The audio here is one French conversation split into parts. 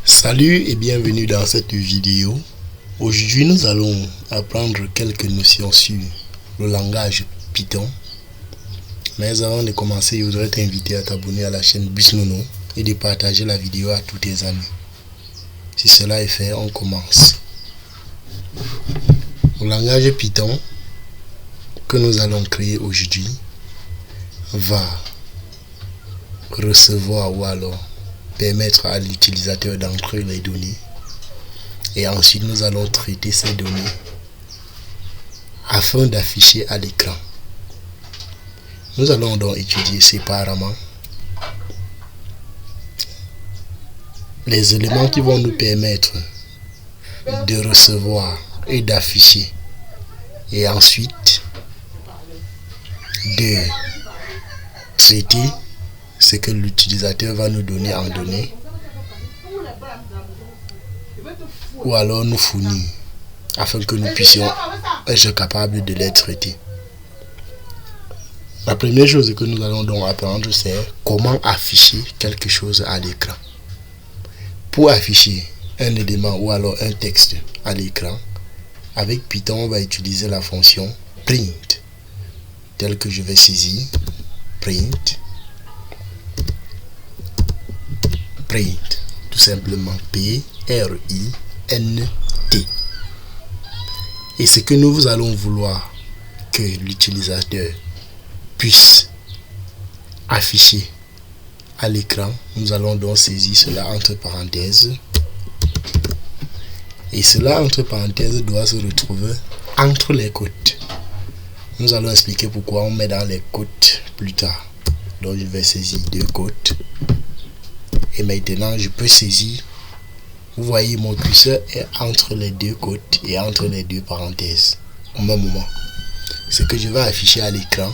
Salut et bienvenue dans cette vidéo. Aujourd'hui nous allons apprendre quelques notions sur le langage Python. Mais avant de commencer, je voudrais t'inviter à t'abonner à la chaîne Busnono et de partager la vidéo à tous tes amis. Si cela est fait, on commence. Le langage Python que nous allons créer aujourd'hui va recevoir ou alors permettre à l'utilisateur d'entrer les données, et ensuite nous allons traiter ces données afin d'afficher à l'écran. Nous allons donc étudier séparément les éléments qui vont nous permettre de recevoir et d'afficher, et ensuite de traiter ce que l'utilisateur va nous donner en données, ou alors nous fournir, afin que nous puissions être capables de les traiter. La première chose que nous allons donc apprendre, c'est comment afficher quelque chose à l'écran. Pour afficher un élément ou alors un texte à l'écran, avec Python, on va utiliser la fonction print, telle que je vais saisir, print, tout simplement P-R-I-N-T. Et ce que nous allons vouloir que l'utilisateur puisse afficher à l'écran, nous allons donc saisir cela entre parenthèses, et cela entre parenthèses doit se retrouver entre les côtes. Nous allons expliquer pourquoi on met dans les côtes plus tard. Donc je vais saisir deux côtes. Et maintenant, je peux saisir. Vous voyez, mon curseur est entre les deux côtes et entre les deux parenthèses au même moment. Ce que je vais afficher à l'écran,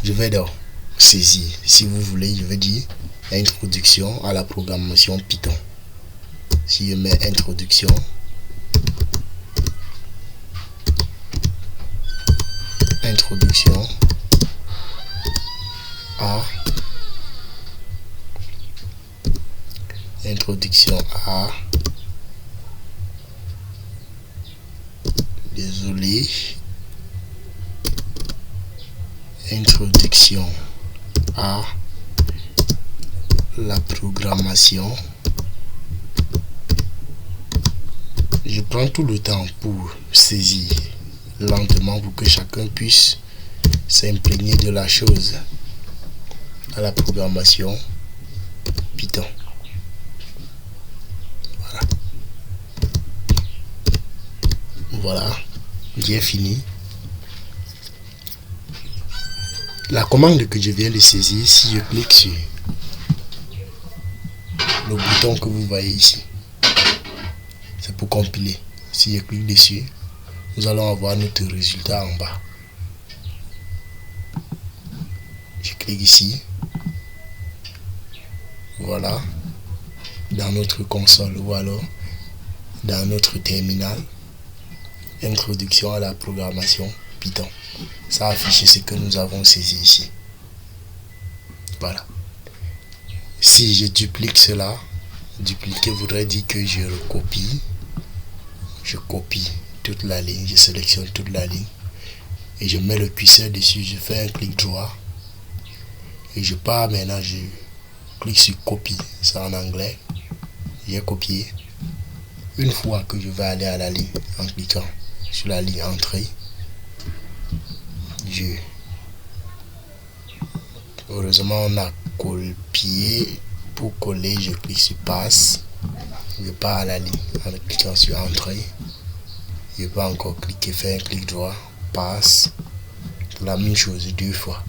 je vais donc saisir. Si vous voulez, je vais dire introduction à la programmation Python. Si je mets introduction, désolé, introduction à la programmation. Je prends tout le temps pour saisir lentement pour que chacun puisse s'imprégner de la chose à la programmation Python. Voilà, j'ai fini. La commande que je viens de saisir, si je clique sur le bouton que vous voyez ici, c'est pour compiler. Si je clique dessus, nous allons avoir notre résultat en bas. Je clique ici. Voilà. Dans notre console ou alors dans notre terminal. Introduction à la programmation Python. Ça affiche ce que nous avons saisi ici. Voilà. Si je duplique cela, dupliquer voudrait dire que je recopie. Je copie toute la ligne, je sélectionne toute la ligne et je mets le curseur dessus, je fais un clic droit et je pars. Maintenant je clique sur copie, c'est en anglais. J'ai copié. Une fois que je vais aller à la ligne en cliquant sur la ligne entrée, heureusement on a copié. Pour coller, je clique sur passe, je pars à la ligne en cliquant sur entrée. Je peux encore cliquer, faire un clic droit, passe, la même chose deux fois.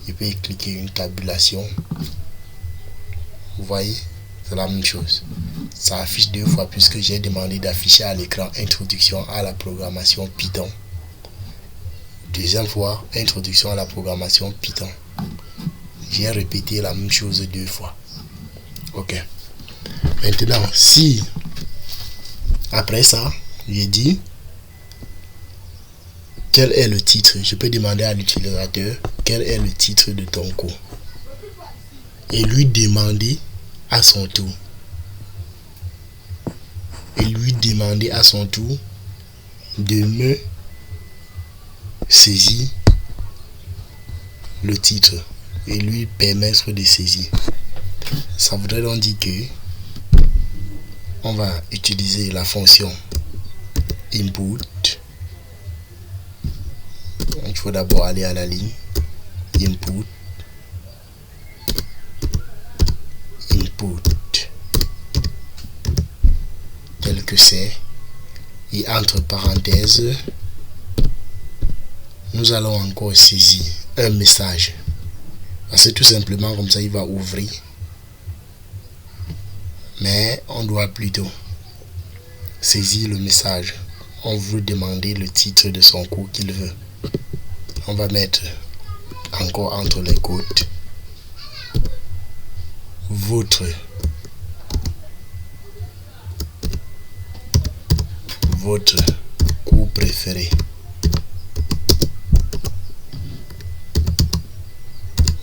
Je peux cliquer une tabulation. Vous voyez, c'est la même chose. Ça affiche deux fois puisque j'ai demandé d'afficher à l'écran introduction à la programmation Python. Deuxième fois, introduction à la programmation Python. J'ai répété la même chose deux fois. Ok. Maintenant, si après ça, j'ai dit quel est le titre, je peux demander à l'utilisateur quel est le titre de ton cours et lui demander à son tour et lui demander à son tour de me saisir le titre et lui permettre de saisir. Ça voudrait donc dire que on va utiliser la fonction input. Il faut d'abord aller à la ligne input, tel que c'est, et entre parenthèses nous allons encore saisir un message, parce que tout simplement comme ça il va ouvrir, mais on doit plutôt saisir le message. On veut demander le titre de son cours qu'il veut. On va mettre encore entre les côtes votre cours préféré.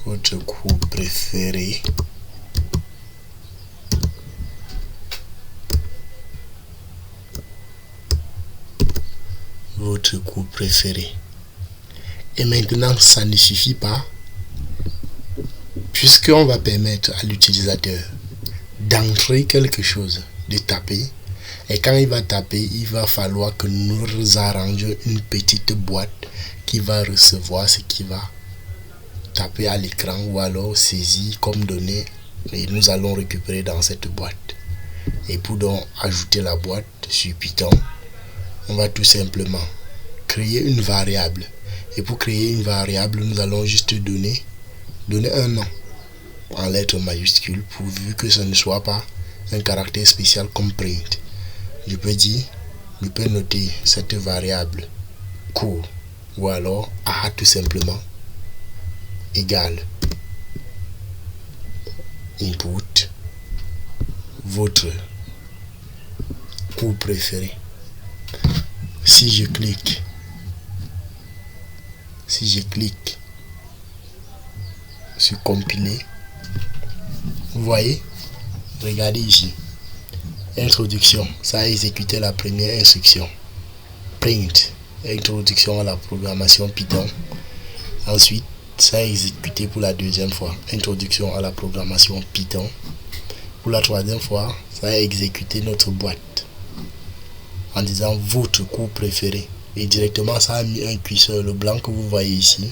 Votre cours préféré. Votre cours préféré. Et maintenant, ça ne suffit pas, puisqu'on va permettre à l'utilisateur d'entrer quelque chose, de taper. Et quand il va taper, il va falloir que nous arrangions une petite boîte qui va recevoir ce qu'il va taper à l'écran ou alors saisir comme données, et nous allons récupérer dans cette boîte. Et pour donc ajouter la boîte sur Python, on va tout simplement créer une variable. Et pour créer une variable, nous allons juste donner un nom en lettres majuscules, pourvu que ce ne soit pas un caractère spécial comme print. Je peux noter cette variable cours, ou alors a tout simplement égal input votre cours préféré. Si je clique sur compiler, vous voyez, regardez ici, introduction, ça a exécuté la première instruction. Print, introduction à la programmation Python. Ensuite, ça a exécuté pour la deuxième fois, introduction à la programmation Python. Pour la troisième fois, ça a exécuté notre boîte en disant votre cours préféré. Et directement, ça a mis un curseur. Le blanc que vous voyez ici,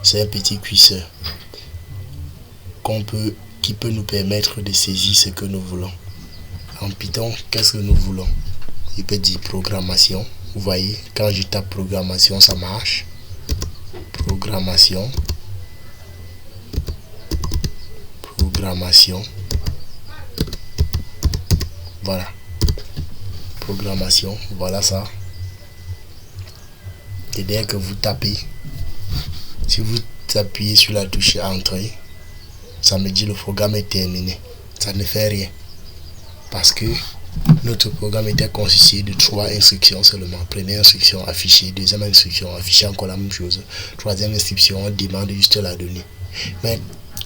c'est un petit curseur qui peut nous permettre de saisir ce que nous voulons. En Python, qu'est-ce que nous voulons? Il peut dire programmation. Vous voyez, quand je tape programmation, ça marche. Programmation. Voilà. Programmation, voilà ça. Et dès que vous tapez, si vous appuyez sur la touche entrée, ça me dit le programme est terminé. Ça ne fait rien, parce que notre programme était constitué de 3 instructions seulement. Première instruction, afficher. Deuxième instruction, afficher encore la même chose. Troisième instruction, on demande juste la donnée. Mais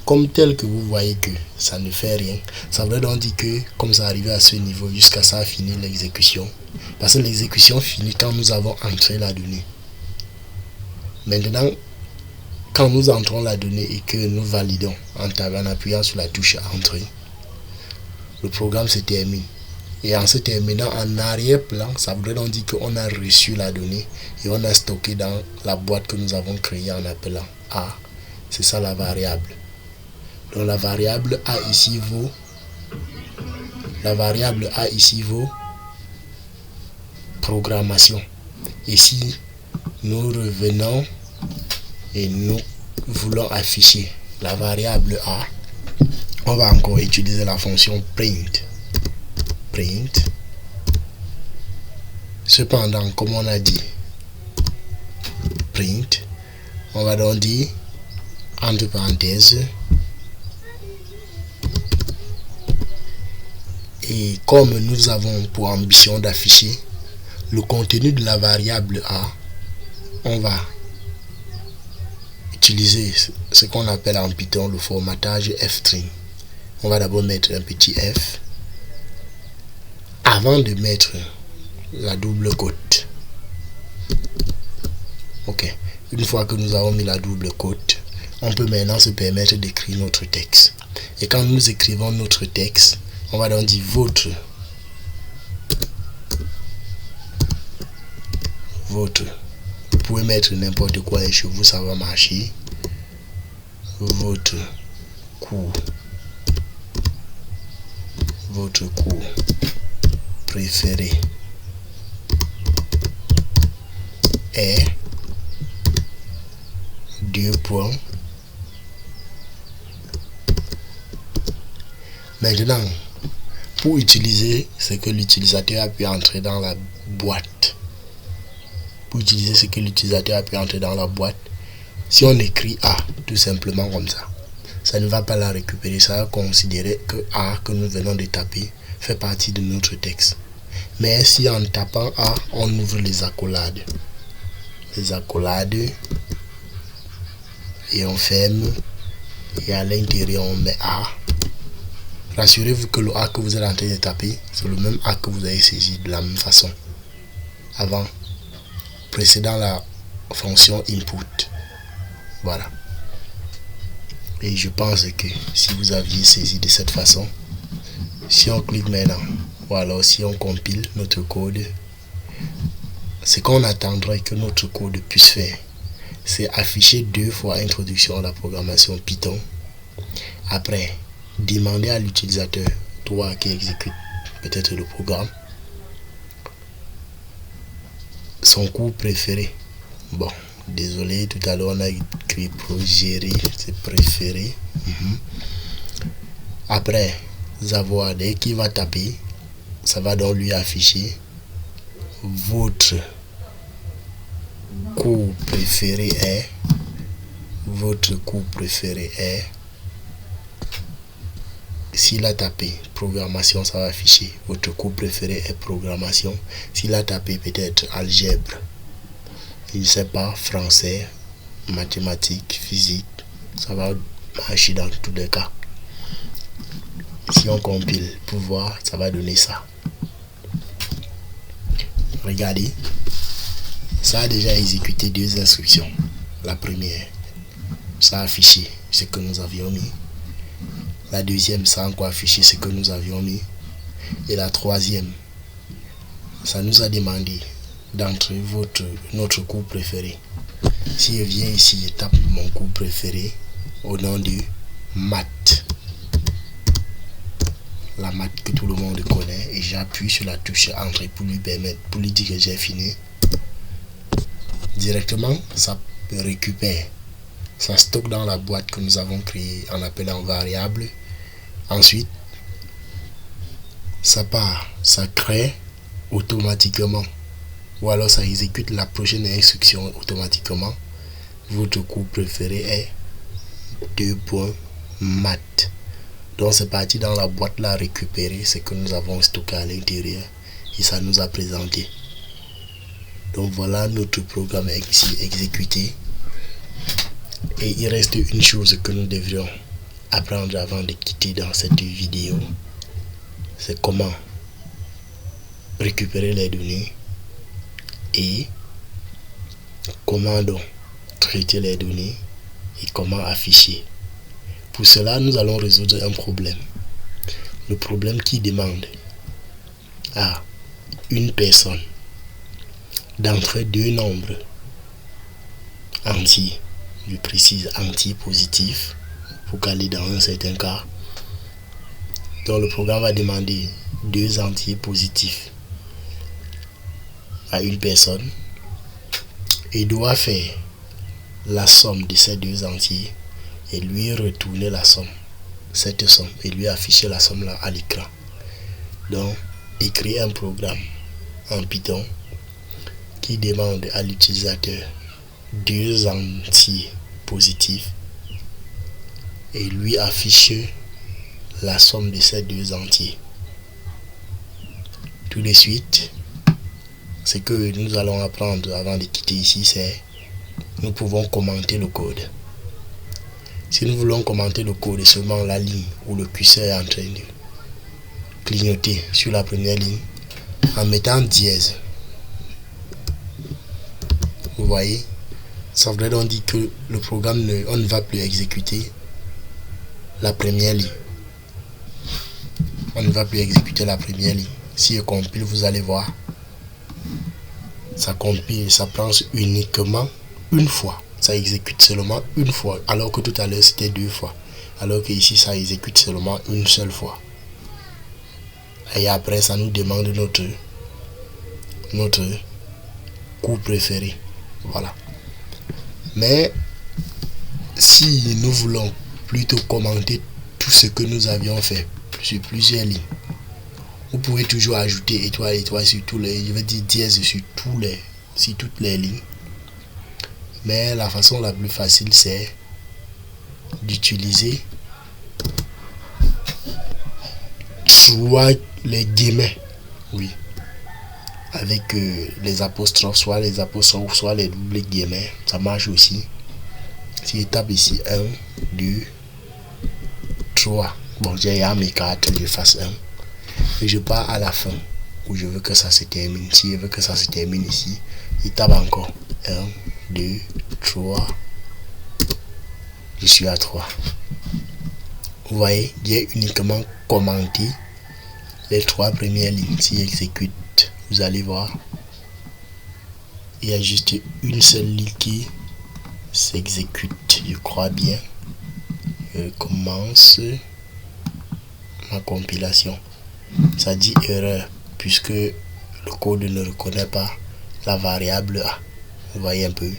comme tel que vous voyez que ça ne fait rien, ça veut donc dire que comme ça arrivé à ce niveau, jusqu'à ça a fini l'exécution. Parce que l'exécution finit quand nous avons entré la donnée. Maintenant, quand nous entrons la donnée et que nous validons en appuyant sur la touche entrée, le programme se termine. Et en se terminant en arrière-plan, ça voudrait donc dire qu'on a reçu la donnée et on a stocké dans la boîte que nous avons créée en appelant A. C'est ça la variable. Donc la variable A ici vaut programmation. Et si nous revenons et nous voulons afficher la variable A, on va encore utiliser la fonction print. Cependant, comme on a dit print, on va donc dire entre parenthèses, et comme nous avons pour ambition d'afficher le contenu de la variable A, on va utiliser ce qu'on appelle en Python le formatage f-string. On va d'abord mettre un petit f avant de mettre la double cote. Ok, une fois que nous avons mis la double cote, on peut maintenant se permettre d'écrire notre texte. Et quand nous écrivons notre texte, on va donc dire votre. Vous pouvez mettre n'importe quoi et chez vous ça va marcher. Votre cours préféré est 2 points. Maintenant, pour utiliser ce que l'utilisateur a pu entrer dans la boîte, si on écrit A tout simplement comme ça ne va pas la récupérer. Ça va considérer que A que nous venons de taper fait partie de notre texte. Mais si en tapant A, on ouvre les accolades et on ferme, et à l'intérieur on met A, rassurez-vous que le A que vous êtes en train de taper, c'est le même A que vous avez saisi de la même façon avant, précédant la fonction input. Voilà. Et je pense que si vous aviez saisi de cette façon, si on clique maintenant, ou alors si on compile notre code, ce qu'on attendrait que notre code puisse faire, c'est afficher 2 fois introduction à la programmation Python. Après, demander à l'utilisateur, toi qui exécute peut-être le programme, son cours préféré. Bon, désolé, tout à l'heure on a écrit progérer, c'est préféré. Après avoir, dès qu'il va taper, ça va donc lui afficher votre cours préféré est. S'il a tapé programmation, ça va afficher votre cours préféré est programmation. S'il a tapé peut-être algèbre, je ne sais pas, français, mathématiques, physique, ça va marcher dans tous les cas. Si on compile pour voir, ça va donner ça. Regardez, ça a déjà exécuté 2 instructions. La première, ça a affiché ce que nous avions mis. La deuxième, ça a encore affiché ce que nous avions mis. Et la troisième, ça nous a demandé d'entrer notre cours préféré. Si je viens ici, je tape mon cours préféré au nom de maths. La maths que tout le monde connaît, et j'appuie sur la touche entrée pour lui dire que j'ai fini. Directement, ça récupère, ça stocke dans la boîte que nous avons créée en appelant variable. Ensuite, ça part, ça crée automatiquement, ou alors ça exécute la prochaine instruction automatiquement. Votre cours préféré est 2 points maths. Donc c'est parti dans la boîte là, récupérer ce que nous avons stocké à l'intérieur et ça nous a présenté. Donc voilà notre programme ici exécuté. Et il reste une chose que nous devrions apprendre avant de quitter dans cette vidéo, c'est comment récupérer les données et comment donc traiter les données et comment afficher. Pour cela, nous allons résoudre un problème. Le problème qui demande à une personne d'entrer 2 nombres entiers, je précise entiers positifs, pour caler dans un certain cas. Donc le programme va demander 2 entiers positifs à une personne et doit faire la somme de ces 2 entiers et lui retourner la somme, cette somme, et lui afficher la somme là à l'écran. Donc écrire un programme en Python qui demande à l'utilisateur 2 entiers positifs et lui affiche la somme de ces 2 entiers. Tout de suite, ce que nous allons apprendre avant de quitter ici, c'est nous pouvons commenter le code. Si nous voulons commenter le code, seulement la ligne où le curseur est en train de clignoter sur la première ligne, en mettant dièse. Vous voyez, ça voudrait donc dire que le programme on ne va plus exécuter la première ligne. On ne va plus exécuter la première ligne. Si je compile, vous allez voir, ça compile, ça prend uniquement une fois. Ça exécute seulement une fois, alors que tout à l'heure c'était 2 fois. Alors que ici ça exécute seulement une seule fois. Et après ça nous demande notre coup préféré. Voilà. Mais si nous voulons plutôt commenter tout ce que nous avions fait sur plusieurs lignes, vous pouvez toujours ajouter étoile sur tous les, je vais dire dièse sur toutes les lignes. Mais la façon la plus facile, c'est d'utiliser soit les guillemets, oui, avec les apostrophes, soit les doubles guillemets, ça marche aussi. Si je tape ici 1, 2, 3, bon, j'ai mes cartes, je fasse 1, et je pars à la fin où je veux que ça se termine. Si je veux que ça se termine ici, je tape encore 1, 2, 3, je suis à 3. Vous voyez, j'ai uniquement commenté les 3 premières lignes. Si j'exécute, vous allez voir, il y a juste une seule ligne qui s'exécute, je crois bien. Je commence ma compilation. Ça dit erreur puisque le code ne reconnaît pas la variable A. Vous voyez un peu.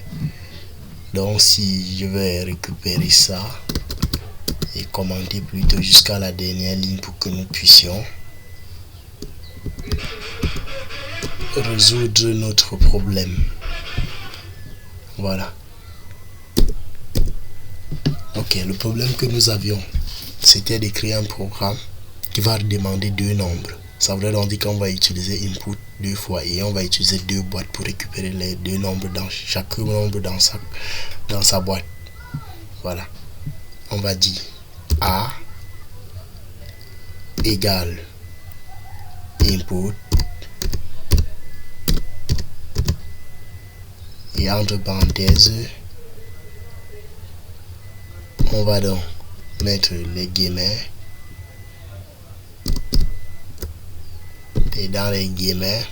Donc si je vais récupérer ça et commenter plutôt jusqu'à la dernière ligne pour que nous puissions résoudre notre problème. Voilà. Ok, le problème que nous avions, c'était d'écrire un programme qui va demander 2 nombres. Ça voudrait donc dire qu'on va utiliser input 2 fois et on va utiliser 2 boîtes pour récupérer les 2 nombres dans chaque nombre dans sa boîte. Voilà. On va dire A égale input et entre parenthèses on va donc mettre les guillemets et dans les guillemets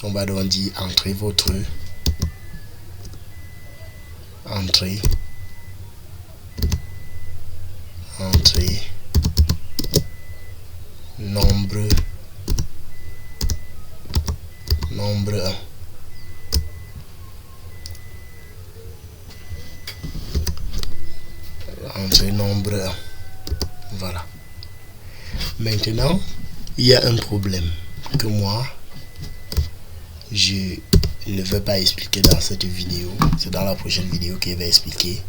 on va donc dire entrez votre entrée nombre 1. Entrée nombre 1. Voilà. Maintenant, il y a un problème que moi je ne vais pas expliquer dans cette vidéo. C'est dans la prochaine vidéo que je vais expliquer.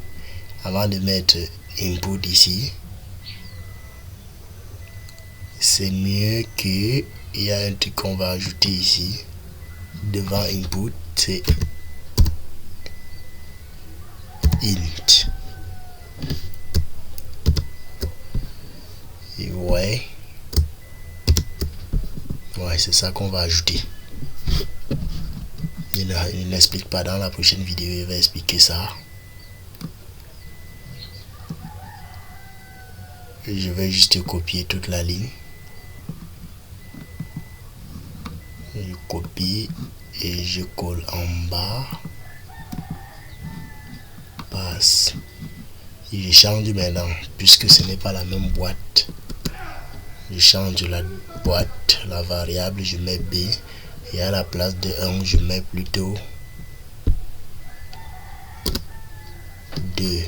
Avant de mettre input ici, c'est mieux que il y a un truc qu'on va ajouter ici devant input, c'est int. Et ouais, c'est ça qu'on va ajouter. Il n'explique pas dans la prochaine vidéo, il va expliquer ça. Je vais juste copier toute la ligne. Je copie et je colle en bas. Passe. Et je change maintenant, puisque ce n'est pas la même boîte. Je change la boîte, la variable, je mets B. Et à la place de 1, je mets plutôt 2.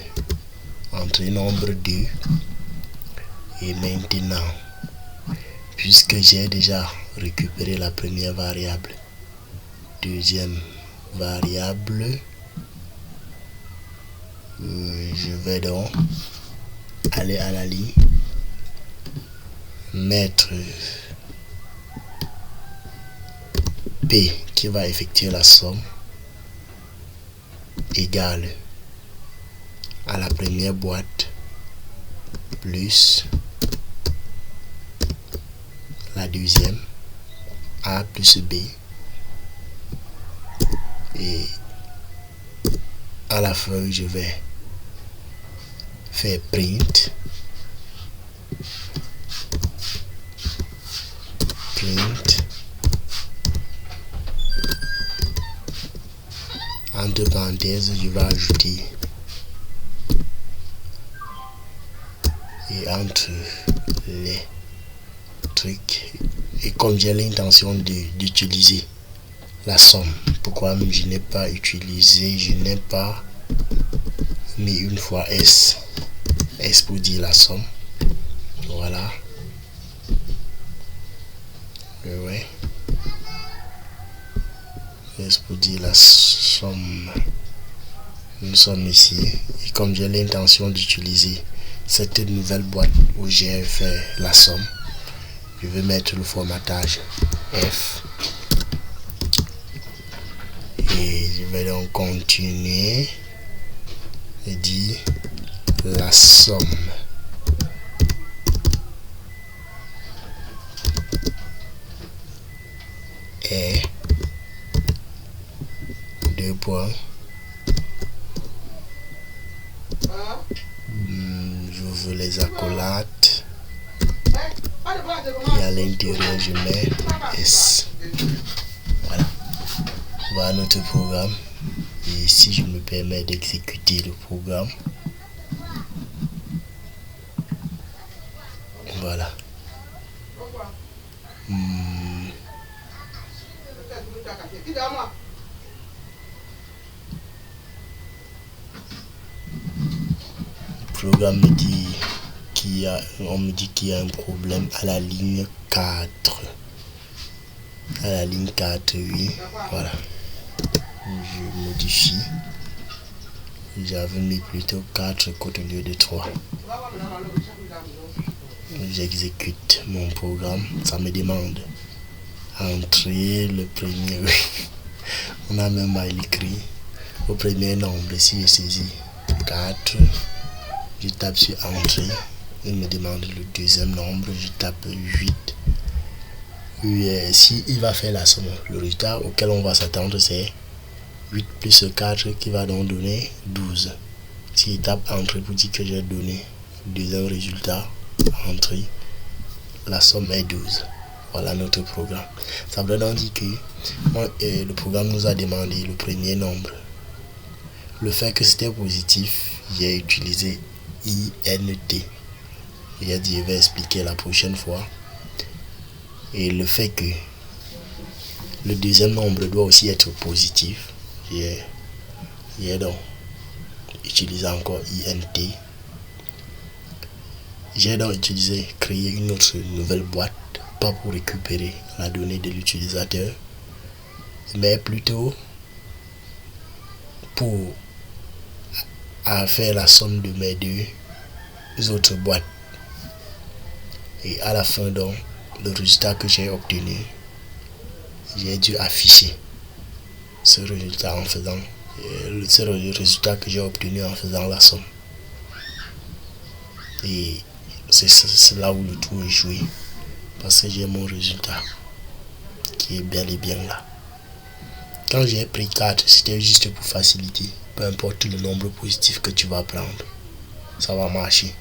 Entrée nombre 2. Et maintenant, puisque j'ai déjà récupéré la première variable, deuxième variable, je vais donc aller à la ligne, mettre P qui va effectuer la somme égale à la première boîte plus la deuxième A plus B. Et à la fin, je vais faire print. Entre parenthèses, je vais ajouter et entre les trucs, et comme j'ai l'intention d'utiliser la somme, pourquoi même je n'ai pas mis une fois S pour dire la somme. Voilà. Ouais. S pour dire la somme. Nous sommes ici. Et comme j'ai l'intention d'utiliser cette nouvelle boîte où j'ai fait la somme, je vais mettre le formatage F. Et je vais donc continuer et dire la somme est 2 points. J'ouvre les accolades et à l'intérieur je mets S. Voilà. Voilà notre programme. Et si je me permets d'exécuter le programme, voilà. Le programme me dit on me dit qu'il y a un problème à la ligne 4. À la ligne 4, oui. Voilà. Je modifie. J'avais mis plutôt 4 au lieu de 3. J'exécute mon programme. Ça me demande entrer le premier. On a même mal écrit au premier nombre. Si je saisis 4, je tape sur entrée. Il me demande le deuxième nombre. Je tape 8. Si il va faire la somme, le résultat auquel on va s'attendre, c'est 8 plus 4 qui va donc donner 12. Si je tape entrée pour dire que j'ai donné le deuxième résultat, entrée, la somme est 12. Voilà notre programme. Ça veut donc dire que le programme nous a demandé le premier nombre. Le fait que c'était positif, j'ai utilisé INT. J'ai dit je vais expliquer la prochaine fois. Et le fait que le deuxième nombre doit aussi être positif, j'ai donc utilisé encore INT. J'ai donc créé une autre nouvelle boîte, pas pour récupérer la donnée de l'utilisateur, mais plutôt pour faire la somme de mes deux autres boîtes. Et à la fin donc, le résultat que j'ai obtenu, j'ai dû afficher ce résultat c'est le résultat que j'ai obtenu en faisant la somme. Et c'est là où le tout est joué, parce que j'ai mon résultat qui est bel et bien là. Quand j'ai pris 4, c'était juste pour faciliter. Peu importe le nombre positif que tu vas prendre, ça va marcher.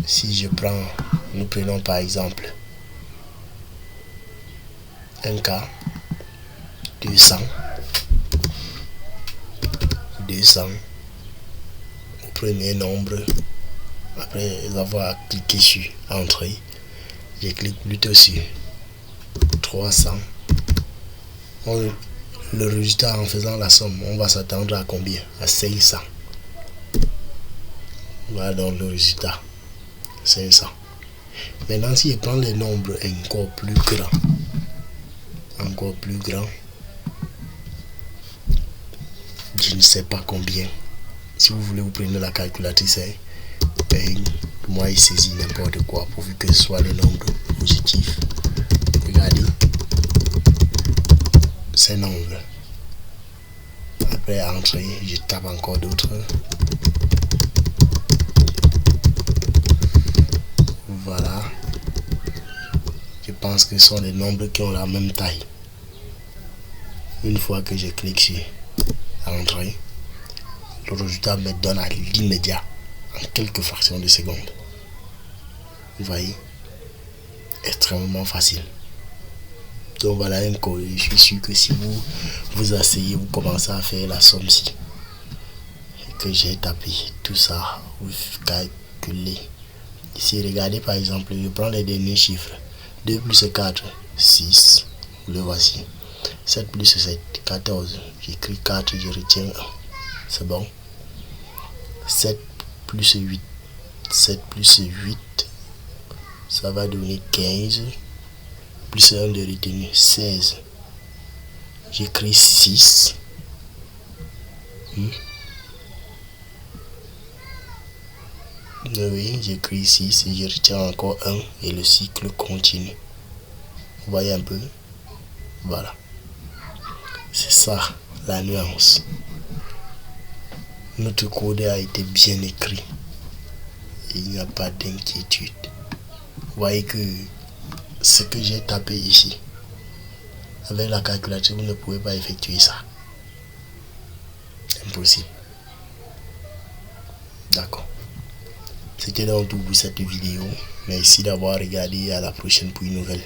Si nous prenons par exemple un cas 200 au premier nombre, après avoir cliqué sur entrée, je clique plutôt sur 300. Le résultat en faisant la somme, on va s'attendre à combien? À 500. Voilà donc le résultat, 500. Maintenant, si je prends les nombres encore plus grands, je ne sais pas combien. Si vous voulez, vous prenez la calculatrice, moi il saisit n'importe quoi pourvu que ce soit le nombre positif. Regardez ces nombres. Après entrer, je tape encore d'autres. Voilà. Je pense que ce sont des nombres qui ont la même taille. Une fois que je clique sur Entrée, le résultat me donne à l'immédiat, en quelques fractions de secondes. Vous voyez, extrêmement facile. Donc voilà un code. Je suis sûr que si vous vous asseyez, vous commencez à faire la somme-ci que j'ai tapé, tout ça, vous calculez. Ici, regardez par exemple, je prends les derniers chiffres. 2 plus 4, 6. Le voici. 7 plus 7, 14. J'écris 4, je retiens 1. C'est bon. 7 plus 8. 7 plus 8. Ça va donner 15. Plus 1 de retenu, 16. J'écris 6. Oui, j'écris 6 et je retiens encore 1 et le cycle continue. Vous voyez un peu? Voilà. C'est ça la nuance. Notre code a été bien écrit. Et il n'y a pas d'inquiétude. Vous voyez que ce que j'ai tapé ici, avec la calculatrice, vous ne pouvez pas effectuer ça. Impossible. D'accord. C'était donc tout pour cette vidéo. Merci d'avoir regardé. À la prochaine pour une nouvelle.